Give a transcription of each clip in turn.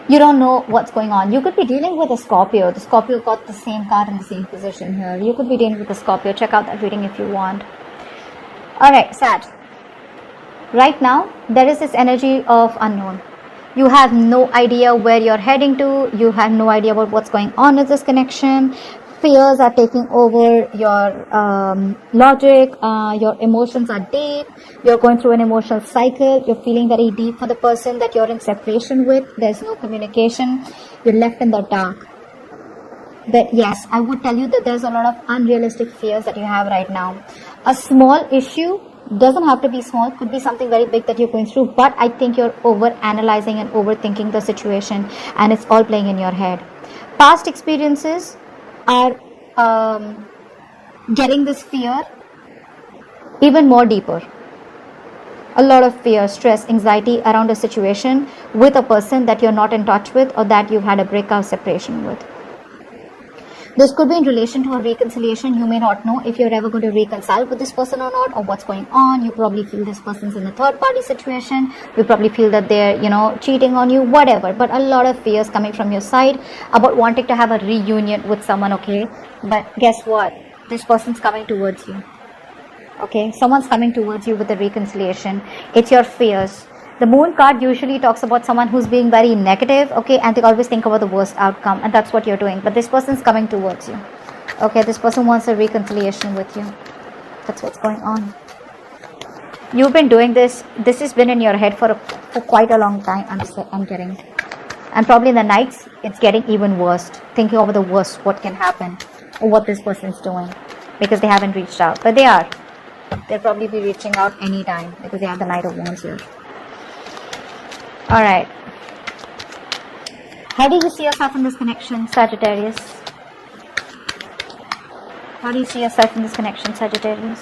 You don't know what's going on. You could be dealing with a Scorpio. The Scorpio got the same card in the same position here. You could be dealing with a Scorpio. Check out that reading if you want. Alright, Sag. Right now, there is this energy of unknown. You have no idea where you're heading to. You have no idea about what's going on with this connection. Fears are taking over your logic. Your emotions are deep. You're going through an emotional cycle. You're feeling very deep for the person that you're in separation with. There's no communication. You're left in the dark. But yes, I would tell you that there's a lot of unrealistic fears that you have right now. A small issue doesn't have to be small. Could be something very big that you're going through. But I think you're over analyzing and overthinking the situation. And it's all playing in your head. Past experiences are getting this fear even more deeper. A lot of fear, stress, anxiety around a situation with a person that you're not in touch with or that you've had a breakup separation with. This could be in relation to a reconciliation. You may not know if you're ever going to reconcile with this person or not, or what's going on. You probably feel this person's in a third party situation. You probably feel that they're, cheating on you, whatever. But a lot of fears coming from your side about wanting to have a reunion with someone, okay? But guess what? This person's coming towards you. Okay? Someone's coming towards you with a reconciliation. It's your fears. The moon card usually talks about someone who's being very negative, okay, and they always think about the worst outcome, and that's what you're doing. But this person's coming towards you, okay? This person wants a reconciliation with you. That's what's going on. You've been doing this. This has been in your head for quite a long time, I'm getting. And probably in the nights, it's getting even worse. Thinking over the worst, what can happen, or what this person's doing, because they haven't reached out. But they are. They'll probably be reaching out anytime, because they have the Knight of Wands here. Alright. How do you see yourself in this connection, Sagittarius? How do you see yourself in this connection, Sagittarius?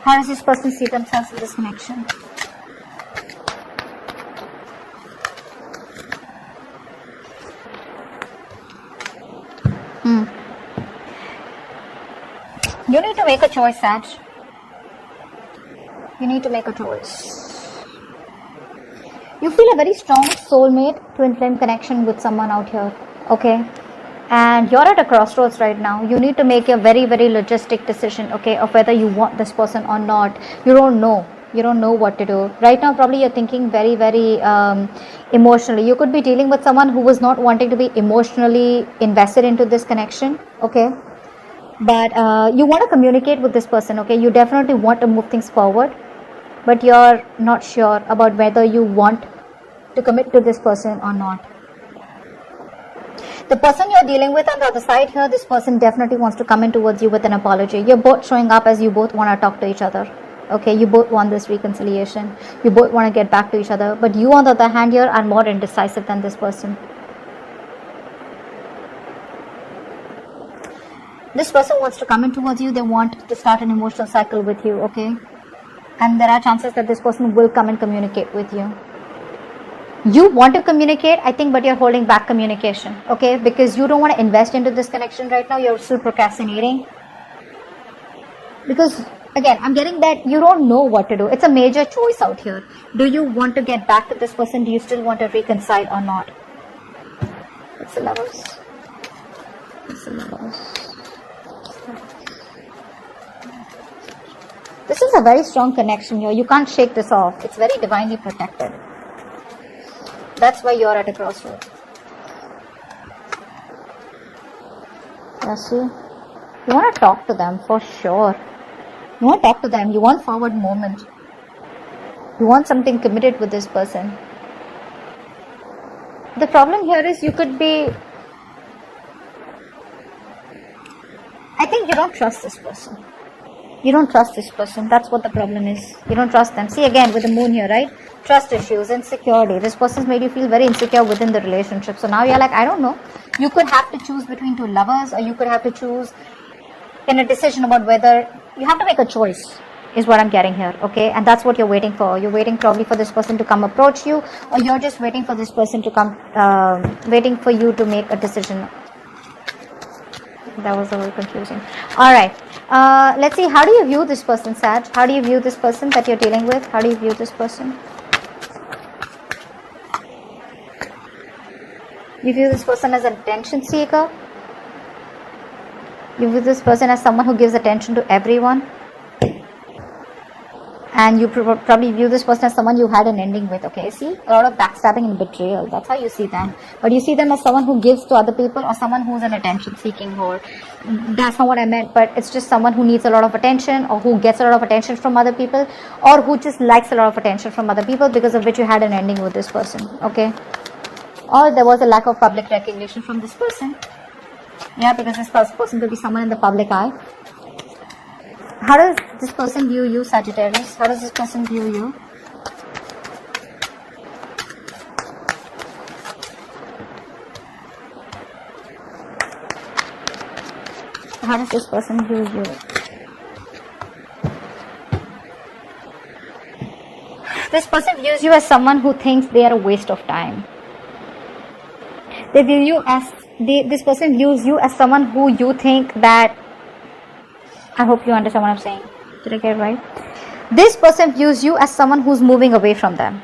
How does this person see themselves in this connection? You need to make a choice, Sag. You need to make a choice. You feel a very strong soulmate, twin flame connection with someone out here, okay? And you're at a crossroads right now. You need to make a very, very logistic decision, okay, of whether you want this person or not. You don't know. You don't know what to do. Right now, probably you're thinking very, very emotionally. You could be dealing with someone who was not wanting to be emotionally invested into this connection, okay? But you want to communicate with this person, okay? You definitely want to move things forward. But you're not sure about whether you want to commit to this person or not. The person you're dealing with on the other side here, this person definitely wants to come in towards you with an apology. You're both showing up as you both want to talk to each other. Okay, you both want this reconciliation. You both want to get back to each other. But you, on the other hand, here are more indecisive than this person. This person wants to come in towards you. They want to start an emotional cycle with you, okay? And there are chances that this person will come and communicate with you. You want to communicate, I think, but you're holding back communication, okay? Because you don't want to invest into this connection right now. You're still procrastinating. Because, again, I'm getting that you don't know what to do. It's a major choice out here. Do you want to get back to this person? Do you still want to reconcile or not? It's the Lovers. It's the Lovers. This is a very strong connection here. You can't shake this off. It's very divinely protected. That's why you're at a crossroad. Yes, you want to talk to them for sure. You want to talk to them. You want forward movement. You want something committed with this person. The problem here is you could be... I think you don't trust this person. You don't trust this person. That's what the problem is. You don't trust them. See, again, with the moon here, right? Trust issues, insecurity. This person's made you feel very insecure within the relationship. So now you're like, I don't know. You could have to choose between two lovers, or you could have to choose in a decision about whether... You have to make a choice, is what I'm getting here, okay? And that's what you're waiting for. You're waiting probably for this person to come approach you, or you're just waiting for this person to come, waiting for you to make a decision. That was a little confusing. All right. Let's see. How do you view this person, Sag? How do you view this person that you're dealing with? How do you view this person? You view this person as an attention seeker. You view this person as someone who gives attention to everyone. And you probably view this person as someone you had an ending with, okay? See, a lot of backstabbing and betrayal. That's how you see them. But you see them as someone who gives to other people, or someone who's an attention-seeking whore. That's not what I meant, but it's just someone who needs a lot of attention, or who gets a lot of attention from other people, or who just likes a lot of attention from other people, because of which you had an ending with this person, okay? Or there was a lack of public recognition from this person. Yeah, because this person could be someone in the public eye. How does this person view you, Sagittarius? How does this person view you? How does this person view you? This person views you as someone who thinks they are a waste of time. They view you as, this person views you as someone who you think that, I hope you understand what I'm saying. Did I get it right? This person views you as someone who's moving away from them.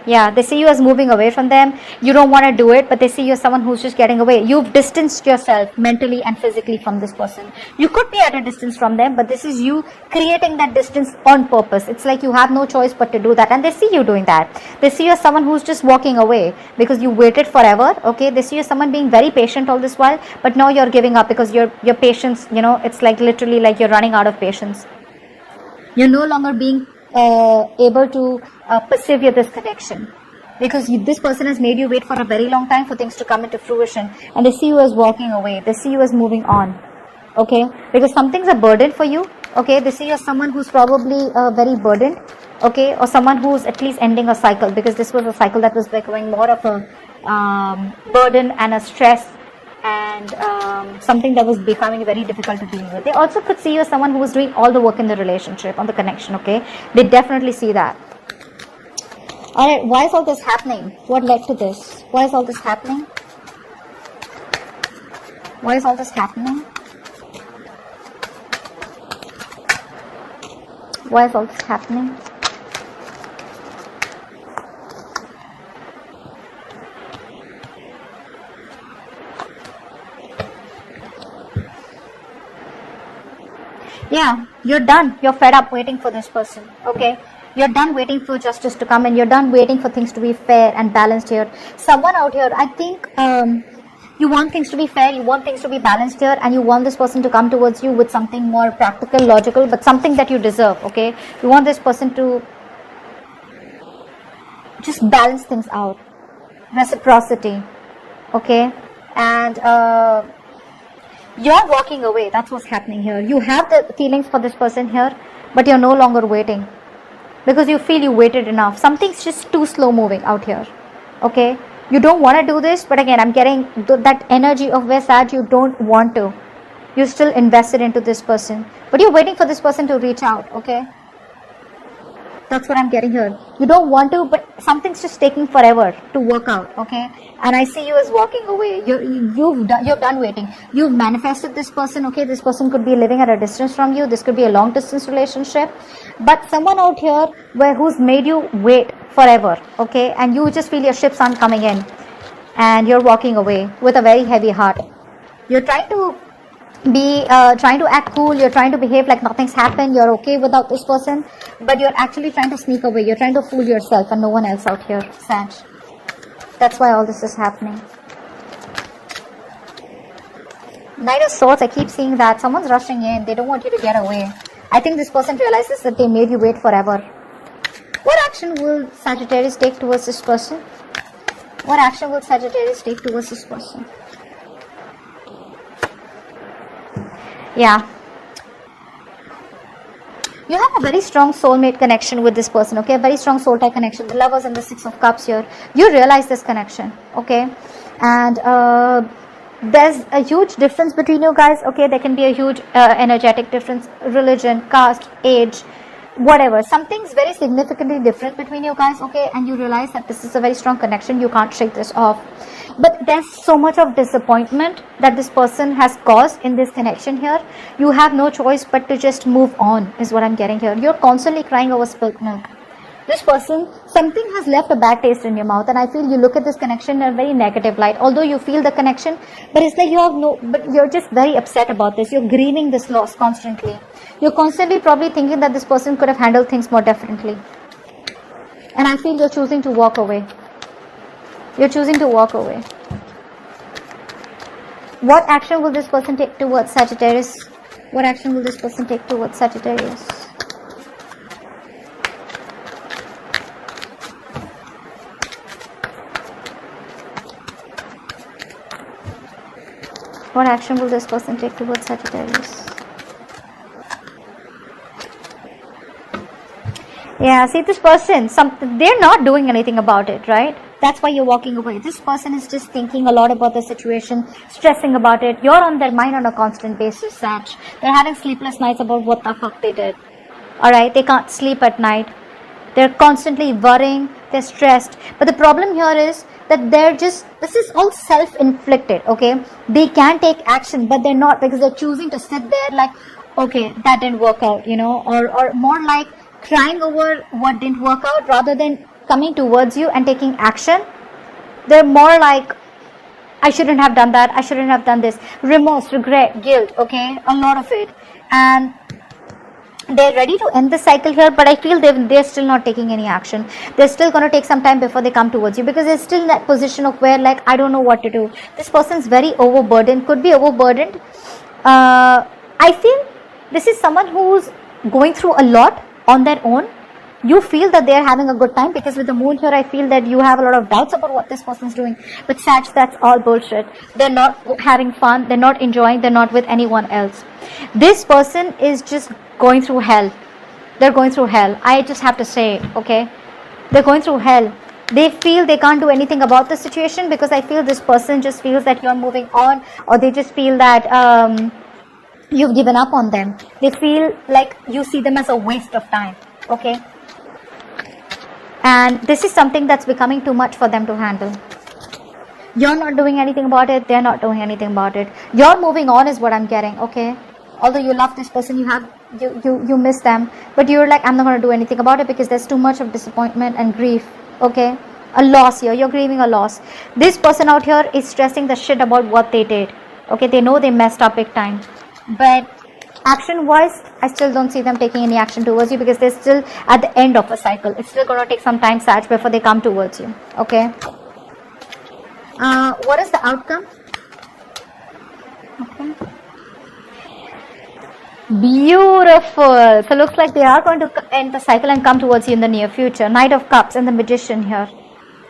Yeah, they see you as moving away from them. You don't want to do it, but they see you as someone who's just getting away. You've distanced yourself mentally and physically from this person. You could be at a distance from them, but this is you creating that distance on purpose. It's like you have no choice but to do that, and they see you doing that. They see you as someone who's just walking away because you waited forever, okay? They see you as someone being very patient all this while, but now you're giving up because your patience, you know, it's like literally like you're running out of patience. You're no longer being able to persevere this connection, because this person has made you wait for a very long time for things to come into fruition, and they see you as walking away. They see you as moving on, okay? Because something's a burden for you, okay? They see you as someone who's probably very burdened, okay? Or someone who's at least ending a cycle, because this was a cycle that was becoming more of a burden and a stress, and something that was becoming very difficult to deal with. They also could see you as someone who was doing all the work in the relationship, on the connection, okay? They definitely see that. Alright, why is all this happening? What led to this? Why is all this happening? Why is all this happening? Why is all this happening? Yeah, you're done. You're fed up waiting for this person, okay? You're done waiting for justice to come in. You're done waiting for things to be fair and balanced here. Someone out here, I think you want things to be fair, you want things to be balanced here, and you want this person to come towards you with something more practical, logical, but something that you deserve, okay? You want this person to just balance things out. Reciprocity, okay? And you're walking away. That's what's happening here. You have the feelings for this person here, but you're no longer waiting because you feel you waited enough. Something's just too slow moving out here, okay? You don't want to do this, but again, I'm getting that energy of where Sag, you don't want to. You're still invested into this person, but you're waiting for this person to reach out, okay? That's what I'm getting here. You don't want to, but something's just taking forever to work out, okay? And I see you as walking away. You've done waiting. You've manifested this person, okay? This person could be living at a distance from you. This could be a long distance relationship. But someone out here who's made you wait forever, okay? And you just feel your ships aren't coming in. And you're walking away with a very heavy heart. You're trying to trying to act cool, you're trying to behave like nothing's happened, you're okay without this person, but you're actually trying to sneak away, you're trying to fool yourself and no one else out here, Sag. That's why all this is happening. Knight of Swords, I keep seeing that. Someone's rushing in, they don't want you to get away. I think this person realizes that they made you wait forever. What action will Sagittarius take towards this person? What action will Sagittarius take towards this person? Yeah. You have a very strong soulmate connection with this person, okay? A very strong soul tie connection. The Lovers and the Six of Cups here. You realize this connection, okay? And there's a huge difference between you guys, okay? There can be a huge energetic difference. Religion, caste, age, whatever, something's very significantly different between you guys, okay, and you realize that this is a very strong connection, you can't shake this off. But there's so much of disappointment that this person has caused in this connection here. You have no choice but to just move on, is what I'm getting here. You're constantly crying over spilt milk. This person, something has left a bad taste in your mouth, and I feel you look at this connection in a very negative light. Although you feel the connection, but it's like but you're just very upset about this. You're grieving this loss constantly. You're constantly probably thinking that this person could have handled things more differently. And I feel you're choosing to walk away. You're choosing to walk away. What action will this person take towards Sagittarius? What action will this person take towards Sagittarius? What action will this person take towards Sagittarius? Yeah, see, this person, they're not doing anything about it, right? That's why you're walking away. This person is just thinking a lot about the situation, stressing about it. You're on their mind on a constant basis, Sag. They're having sleepless nights about what the fuck they did. Alright, they can't sleep at night. They're constantly worrying, they're stressed. But the problem here is that this is all self-inflicted, okay? They can take action, but they're not, because they're choosing to sit there like, okay, that didn't work out, or more like crying over what didn't work out rather than coming towards you and taking action. They're more like, I shouldn't have done that, I shouldn't have done this. Remorse, regret, guilt, okay? A lot of it. And they're ready to end the cycle here, but I feel they're still not taking any action. They're still going to take some time before they come towards you, because they're still in that position of where, like, I don't know what to do. This person's very overburdened, could be overburdened. I feel this is someone who's going through a lot on their own. You feel that they're having a good time, because with the moon here, I feel that you have a lot of doubts about what this person's doing. But Sag, that's all bullshit. They're not having fun, they're not enjoying, they're not with anyone else. This person is just going through hell. They're going through hell. I just have to say, okay? They're going through hell. They feel they can't do anything about the situation, because I feel this person just feels that you're moving on, or they just feel that you've given up on them. They feel like you see them as a waste of time, okay? And this is something that's becoming too much for them to handle. You're not doing anything about it, they're not doing anything about it. You're moving on is what I'm getting, okay? Although you love this person, you miss them, but you're like, I'm not going to do anything about it, because there's too much of disappointment and grief, okay? A loss here, you're grieving a loss. This person out here is stressing the shit about what they did, okay? They know they messed up big time, but action wise, I still don't see them taking any action towards you, because they're still at the end of a cycle. It's still going to take some time, Sag, before they come towards you, okay? What is the outcome? Okay. Beautiful. So looks like they are going to end the cycle and come towards you in the near future. Knight of Cups and the Magician here.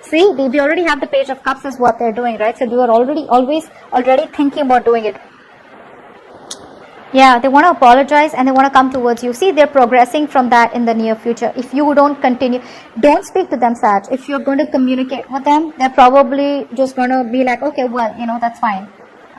See, we already have the Page of Cups is what they're doing, right? So they were already thinking about doing it. Yeah, they want to apologize and they want to come towards you. See, they're progressing from that in the near future. If you don't continue, don't speak to them, Sag. If you're going to communicate with them, they're probably just going to be like, okay, well, that's fine.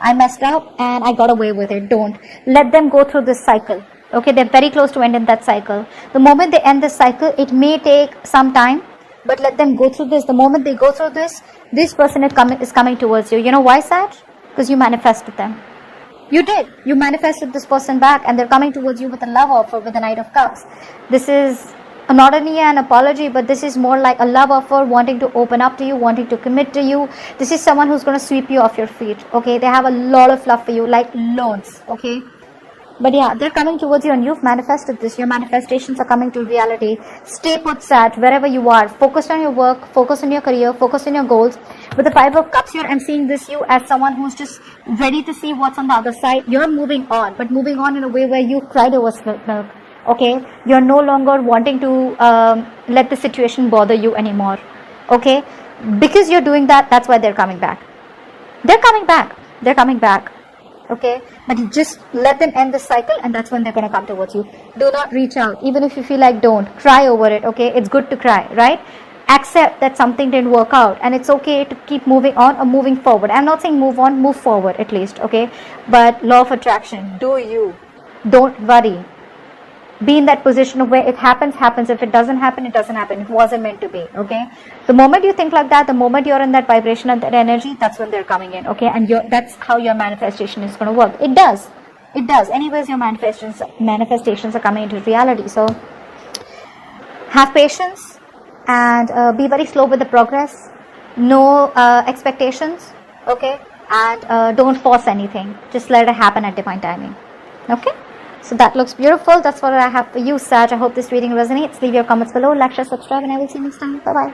I messed up and I got away with it. Don't. Let them go through this cycle. Okay, they're very close to ending that cycle. The moment they end this cycle, it may take some time, but let them go through this. The moment they go through this person is coming towards you. You know why, Sag? Because you manifested them. You did. You manifested this person back, and they're coming towards you with a love offer, with the Knight of Cups. This is not only an apology, but this is more like a love offer, wanting to open up to you, wanting to commit to you. This is someone who's going to sweep you off your feet. Okay, they have a lot of love for you, like loads. Okay, but yeah, they're coming towards you, and you've manifested this. Your manifestations are coming to reality. Stay put, Sag, wherever you are. Focus on your work, focus on your career, focus on your goals. With the Five of Cups here, I'm seeing you as someone who's just ready to see what's on the other side. You're moving on, but moving on in a way where you cried over spilt milk. Okay, you're no longer wanting to let the situation bother you anymore. Okay, because you're doing that, that's why they're coming back. They're coming back. Okay, but you just let them end the cycle, and that's when they're going to come towards you. Do not reach out, even if you feel like, don't cry over it. Okay, it's good to cry, right? Accept that something didn't work out, and it's okay to keep moving on or moving forward. I'm not saying move on, move forward at least, okay? But law of attraction, do you. Don't worry. be in that position of where it happens, happens. If it doesn't happen, it doesn't happen. It wasn't meant to be. Okay. The moment you think like that, the moment you're in that vibration and that energy, that's when they're coming in. Okay. And that's how your manifestation is going to work. It does. It does. Anyways, your manifestations are coming into reality. So have patience and be very slow with the progress. No expectations. Okay. And don't force anything. Just let it happen at divine timing. Okay. So that looks beautiful. That's what I have for you, Sag. I hope this reading resonates. Leave your comments below, like, share, subscribe, and I will see you next time. Bye-bye.